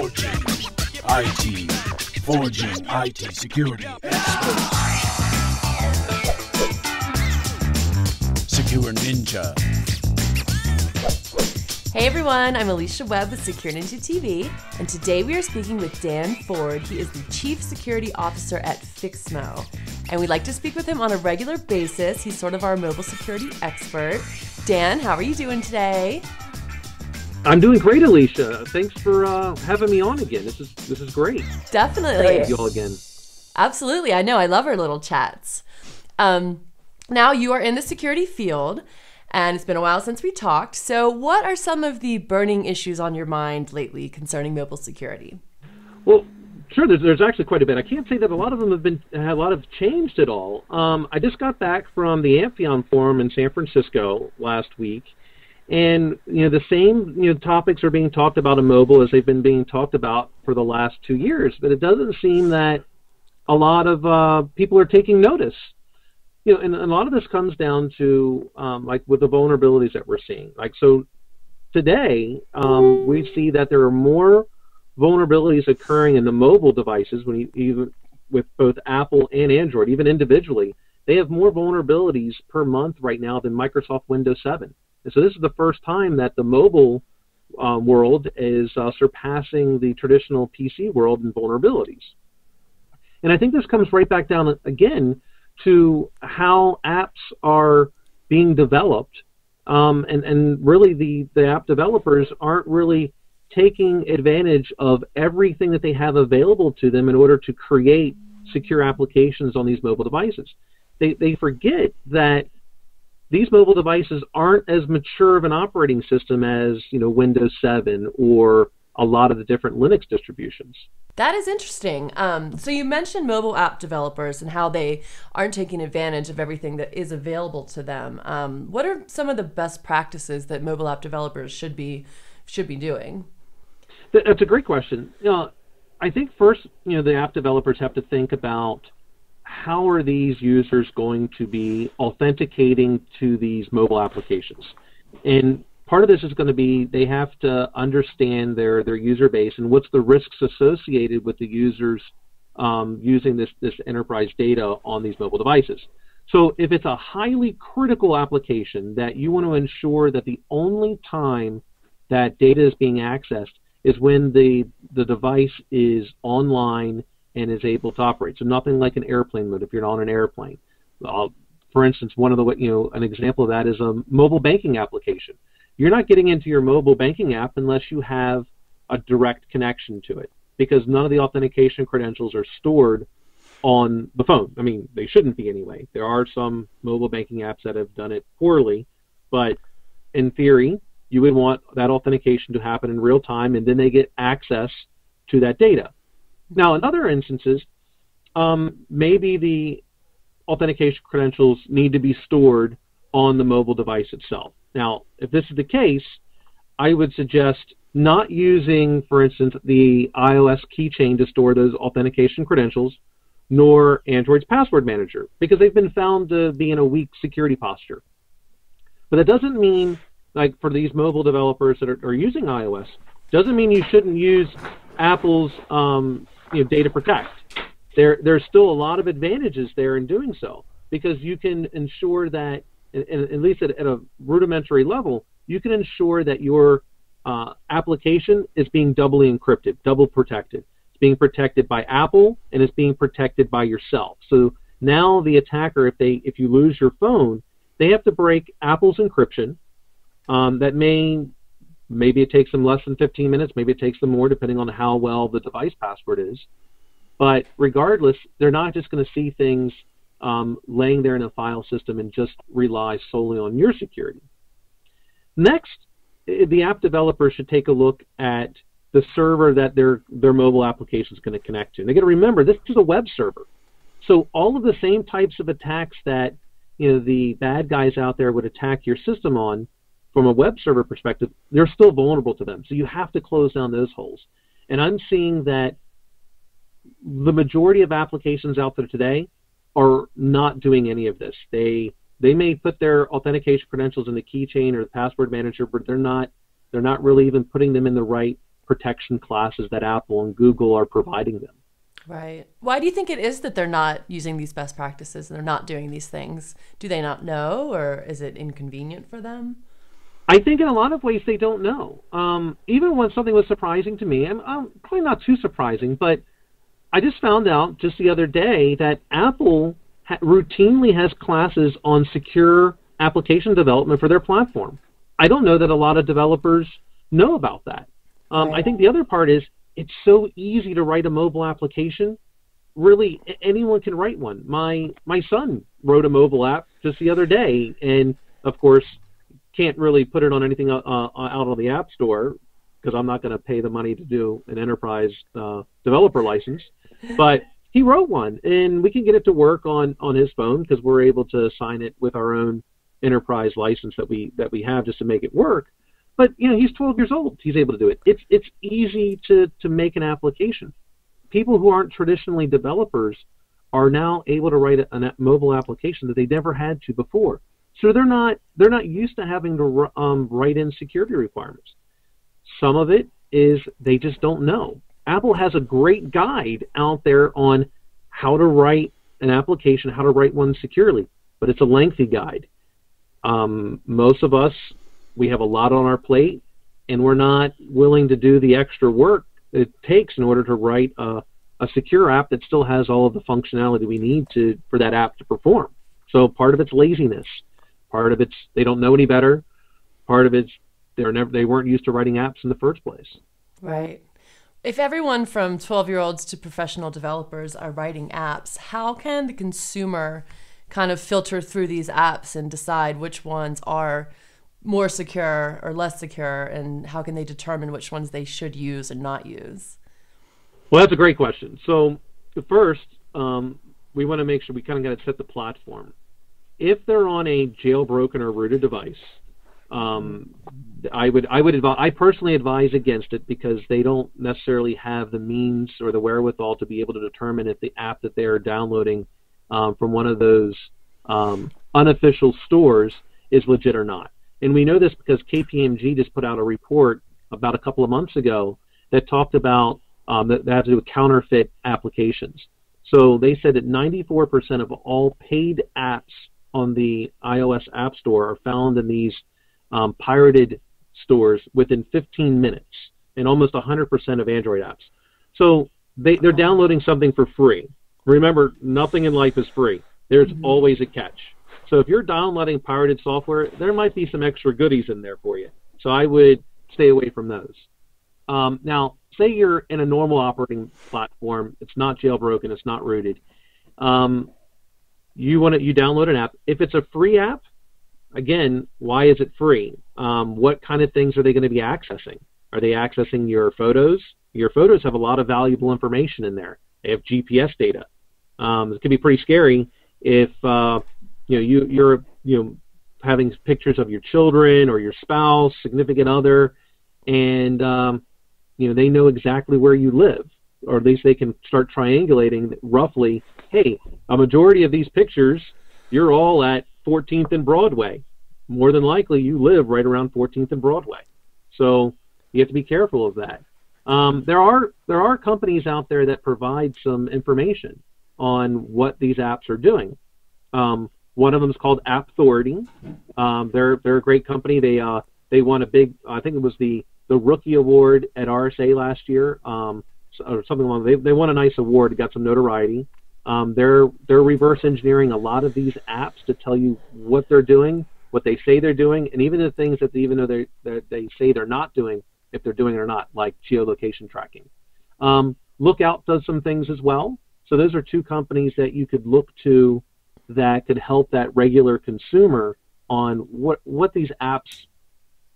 Forging IT security experts. Secure Ninja. Hey everyone, I'm Alicia Webb with SecureNinjaTV, and today we are speaking with Dan Ford. He is the Chief Security Officer at Fixmo, and we'd like to speak with him on a regular basis. He's sort of our mobile security expert. Dan, how are you doing today? I'm doing great, Alicia. Thanks for having me on again. This is great. Definitely. Thank you all again. Absolutely. I know. I love our little chats. Now you are in the security field, and it's been a while since we talked. So what are some of the burning issues on your mind lately concerning mobile security? Well, sure, there's actually quite a bit. I can't say that a lot of them have changed at all. I just got back from the Amphion Forum in San Francisco last week, and the same topics are being talked about in mobile as they've been being talked about for the last 2 years. But it doesn't seem that a lot of people are taking notice. And a lot of this comes down to like with the vulnerabilities that we're seeing. Like so, today we see that there are more vulnerabilities occurring in the mobile devices even with both Apple and Android, even individually. They have more vulnerabilities per month right now than Microsoft Windows 7. And so this is the first time that the mobile world is surpassing the traditional PC world in vulnerabilities. And I think this comes right back down again to how apps are being developed, and really the app developers aren't really taking advantage of everything that they have available to them in order to create secure applications on these mobile devices. They forget that these mobile devices aren't as mature of an operating system as Windows 7 or a lot of the different Linux distributions. That is interesting. So you mentioned mobile app developers and how they aren't taking advantage of everything that is available to them. What are some of the best practices that mobile app developers should be doing? That's a great question. I think first, the app developers have to think about how are these users going to be authenticating to these mobile applications. And part of this is going to be they have to understand their user base and what's the risks associated with the users using this enterprise data on these mobile devices. So if it's a highly critical application that you want to ensure that the only time that data is being accessed is when the device is online and is able to operate. So nothing like an airplane mode if you're on an airplane. For instance, one of an example of that is a mobile banking application. You're not getting into your mobile banking app unless you have a direct connection to it, because none of the authentication credentials are stored on the phone. I mean, they shouldn't be anyway. There are some mobile banking apps that have done it poorly, but in theory, you would want that authentication to happen in real time, and then they get access to that data. Now, in other instances, maybe the authentication credentials need to be stored on the mobile device itself. Now, if this is the case, I would suggest not using, for instance, the iOS keychain to store those authentication credentials, nor Android's password manager, because they've been found to be in a weak security posture. But that doesn't mean, like for these mobile developers that are using iOS, doesn't mean you shouldn't use Apple's Data Protect. There's still a lot of advantages there in doing so, because you can ensure that, at least at a rudimentary level, you can ensure that your application is being doubly encrypted, double protected. It's being protected by Apple, and it's being protected by yourself. So now the attacker, if you lose your phone, they have to break Apple's encryption. Maybe it takes them less than 15 minutes, maybe it takes them more, depending on how well the device password is. But regardless, they're not just going to see things laying there in a file system and just rely solely on your security. Next, the app developer should take a look at the server that their mobile application is going to connect to. And they got to remember, this is a web server. So all of the same types of attacks that the bad guys out there would attack your system on, from a web server perspective, they're still vulnerable to them. So you have to close down those holes. And I'm seeing that the majority of applications out there today are not doing any of this. They may put their authentication credentials in the keychain or the password manager, but they're not really even putting them in the right protection classes that Apple and Google are providing them. Right. Why do you think it is that they're not using these best practices and they're not doing these things? Do they not know, or is it inconvenient for them? I think in a lot of ways they don't know. Even when something was surprising to me, and probably not too surprising, but I just found out just the other day that Apple routinely has classes on secure application development for their platform. I don't know that a lot of developers know about that. I think the other part is it's so easy to write a mobile application. Really, anyone can write one. My son wrote a mobile app just the other day, and of course, can't really put it on anything out on the App Store because I'm not going to pay the money to do an enterprise developer license. But he wrote one, and we can get it to work on his phone because we're able to sign it with our own enterprise license that we have just to make it work. But he's 12 years old. He's able to do it. It's easy to make an application. People who aren't traditionally developers are now able to write a mobile application that they never had to before. So they're not used to having to write in security requirements. Some of it is they just don't know. Apple has a great guide out there on how to write an application, how to write one securely, but it's a lengthy guide. Most of us, we have a lot on our plate, and we're not willing to do the extra work it takes in order to write a secure app that still has all of the functionality we need for that app to perform. So part of it's laziness. Part of it's they don't know any better. Part of it's they weren't used to writing apps in the first place. Right. If everyone from 12-year-olds to professional developers are writing apps, how can the consumer kind of filter through these apps and decide which ones are more secure or less secure, and how can they determine which ones they should use and not use? Well, that's a great question. So first, we want to make sure we kind of got to set the platform. If they're on a jailbroken or rooted device, I personally advise against it because they don't necessarily have the means or the wherewithal to be able to determine if the app that they are downloading from one of those unofficial stores is legit or not. And we know this because KPMG just put out a report about a couple of months ago that talked about that had to do with counterfeit applications. So they said that 94% of all paid apps on the iOS App Store are found in these pirated stores within 15 minutes, and almost 100% of Android apps. So they're downloading something for free. Remember, nothing in life is free. There's always a catch. So if you're downloading pirated software, there might be some extra goodies in there for you. So I would stay away from those. Now, say you're in a normal operating platform. It's not jailbroken. It's not rooted. You download an app. If it's a free app, again, why is it free? What kind of things are they going to be accessing? Are they accessing your photos? Your photos have a lot of valuable information in there. They have GPS data. It can be pretty scary if you're having pictures of your children or your spouse, significant other, and they know exactly where you live, or at least they can start triangulating roughly. Hey, a majority of these pictures, you're all at 14th and Broadway. More than likely, you live right around 14th and Broadway. So you have to be careful of that. There are companies out there that provide some information on what these apps are doing. One of them is called App Authority. They're a great company. They won a big, I think it was the Rookie Award at RSA last year, or something along. They won a nice award. Got some notoriety. They're reverse engineering a lot of these apps to tell you what they're doing, what they say they're doing, and even the things that even though they say they're not doing, if they're doing it or not, like geolocation tracking. Lookout does some things as well. So those are two companies that you could look to that could help that regular consumer on what these apps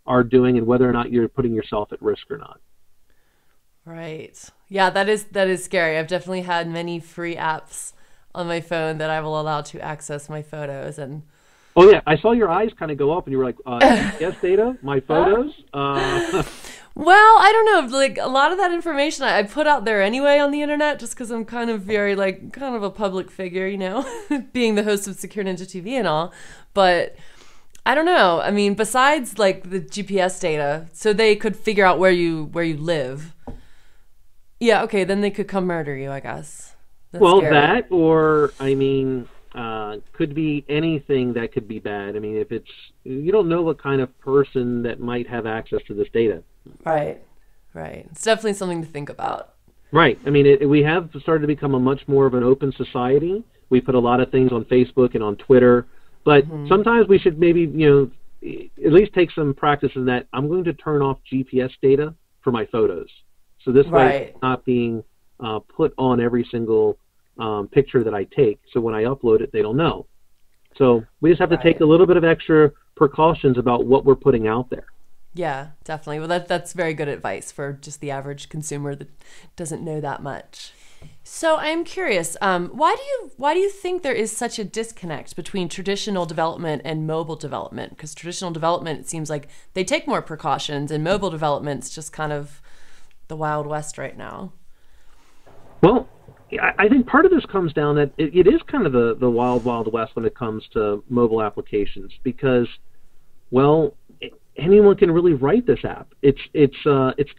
are doing and whether or not you're putting yourself at risk or not. Right. Yeah, that is scary. I've definitely had many free apps on my phone that I will allow to access my photos. And oh yeah, I saw your eyes kind of go up and you were like, yes, data, my photos. Well, I don't know. Like a lot of that information I put out there anyway on the internet, just because I'm kind of a public figure, being the host of Secure Ninja TV and all. But I don't know. I mean, besides like the GPS data, so they could figure out where you live. Yeah, okay, then they could come murder you, I guess. That's scary. That, or, I mean, could be anything that could be bad. I mean, if it's, you don't know what kind of person that might have access to this data. Right. It's definitely something to think about. Right. I mean, we have started to become a much more of an open society. We put a lot of things on Facebook and on Twitter, but sometimes we should maybe, at least take some practice in that I'm going to turn off GPS data for my photos. So this way it's not being put on every single picture that I take. So when I upload it, they don't know. So we just have to take a little bit of extra precautions about what we're putting out there. Yeah, definitely. Well, that's very good advice for just the average consumer that doesn't know that much. So I'm curious, why do you think there is such a disconnect between traditional development and mobile development? Because traditional development, it seems like they take more precautions, and mobile development's just kind of the Wild West right now. Well, I think part of this comes down that it is kind of the wild, wild west when it comes to mobile applications because, well, anyone can really write this app. It's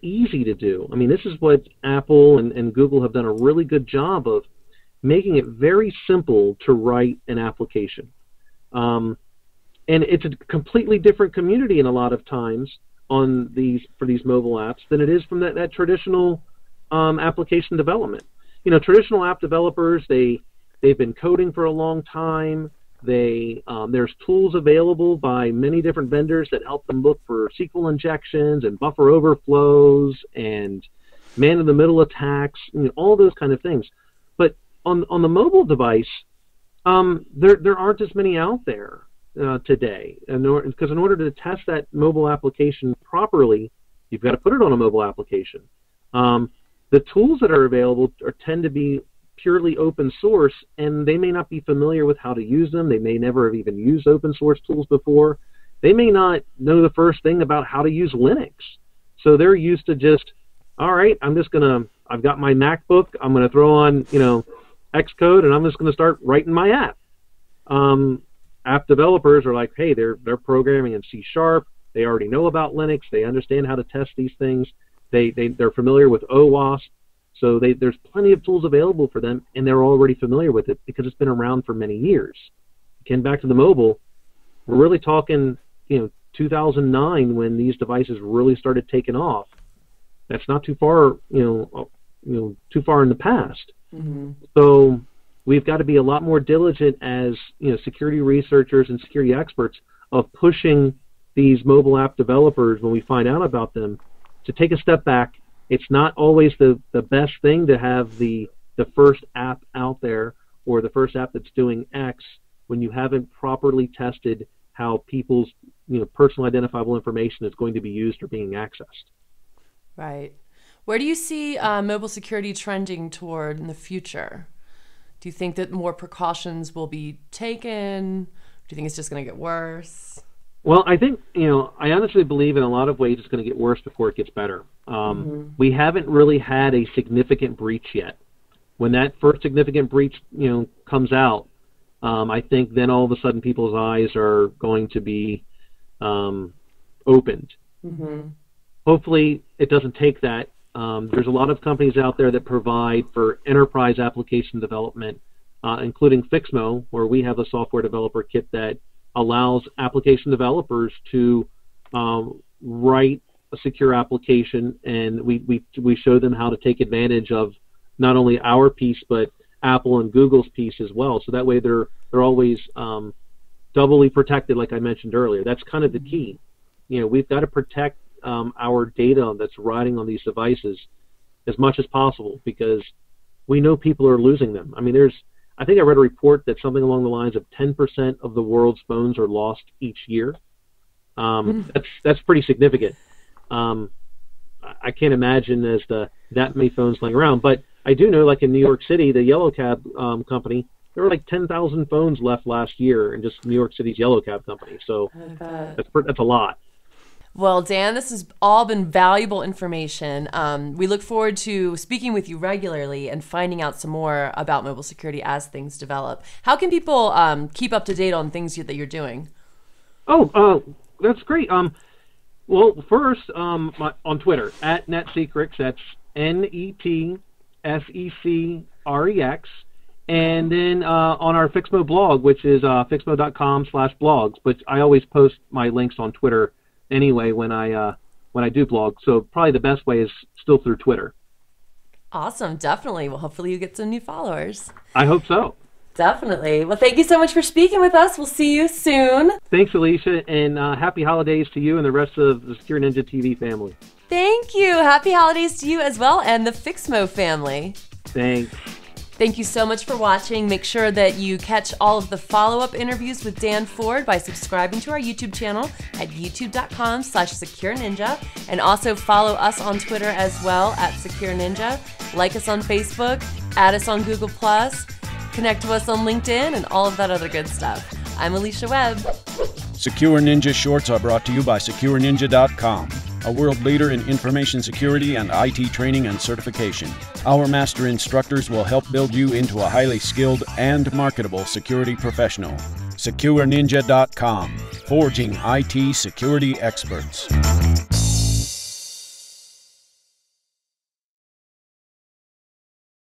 easy to do. I mean, this is what Apple and Google have done a really good job of making it very simple to write an application. And it's a completely different community in a lot of times for these mobile apps than it is from that traditional application development. Traditional app developers, they've been coding for a long time. There's tools available by many different vendors that help them look for SQL injections and buffer overflows and man-in-the-middle attacks, all those kind of things. But on the mobile device, there aren't as many out there today. Because in order to test that mobile application properly, you've got to put it on a mobile application. The tools that are available tend to be purely open source, and they may not be familiar with how to use them. They may never have even used open source tools before. They may not know the first thing about how to use Linux. So they're used to just, all right, I've got my MacBook, I'm going to throw on, Xcode, and I'm just going to start writing my app. App developers are like, hey, they're programming in C#. They already know about Linux. They understand how to test these things. They're familiar with OWASP. So there's plenty of tools available for them, and they're already familiar with it because it's been around for many years. Again, back to the mobile, we're really talking, 2009 when these devices really started taking off. That's not too far, too far in the past. Mm-hmm. So we've got to be a lot more diligent as security researchers and security experts of pushing these mobile app developers when we find out about them to take a step back. It's not always the best thing to have the first app out there or the first app that's doing X when you haven't properly tested how people's personal identifiable information is going to be used or being accessed. Right. Where do you see mobile security trending toward in the future? Do you think that more precautions will be taken? Do you think it's just going to get worse? Well, I think, I honestly believe in a lot of ways it's going to get worse before it gets better. We haven't really had a significant breach yet. When that first significant breach, comes out, I think then all of a sudden people's eyes are going to be opened. Mm-hmm. Hopefully it doesn't take that. There's a lot of companies out there that provide for enterprise application development, including Fixmo, where we have a software developer kit that allows application developers to write a secure application, and we show them how to take advantage of not only our piece but Apple and Google's piece as well. So that way they're always doubly protected, like I mentioned earlier. That's kind of the key. We've got to protect our data that's riding on these devices as much as possible because we know people are losing them. I mean, I think I read a report that something along the lines of 10% of the world's phones are lost each year. That's pretty significant. I can't imagine there's that many phones laying around, but I do know, like in New York City, the Yellow Cab company, there were like 10,000 phones left last year in just New York City's Yellow Cab company. So that's a lot. Well, Dan, this has all been valuable information. We look forward to speaking with you regularly and finding out some more about mobile security as things develop. How can people keep up to date on things that you're doing? That's great. Well, first, on Twitter, at NetSecrex, that's NETSECREX. And then on our Fixmo blog, which is fixmo.com/blogs. But I always post my links on Twitter anyway when I do blog. So probably the best way is still through Twitter. Awesome. Definitely. Well, hopefully you get some new followers. I hope so. Definitely. Well, thank you so much for speaking with us. We'll see you soon. Thanks, Alicia, and happy holidays to you and the rest of the Secure Ninja TV family. Thank you. Happy holidays to you as well and the Fixmo family. Thanks. Thank you so much for watching. Make sure that you catch all of the follow-up interviews with Dan Ford by subscribing to our YouTube channel at youtube.com/SecureNinja, and also follow us on Twitter as well at SecureNinja. Like us on Facebook, add us on Google+, connect to us on LinkedIn, and all of that other good stuff. I'm Alicia Webb. Secure Ninja Shorts are brought to you by SecureNinja.com, a world leader in information security and IT training and certification. Our master instructors will help build you into a highly skilled and marketable security professional. SecureNinja.com, forging IT security experts.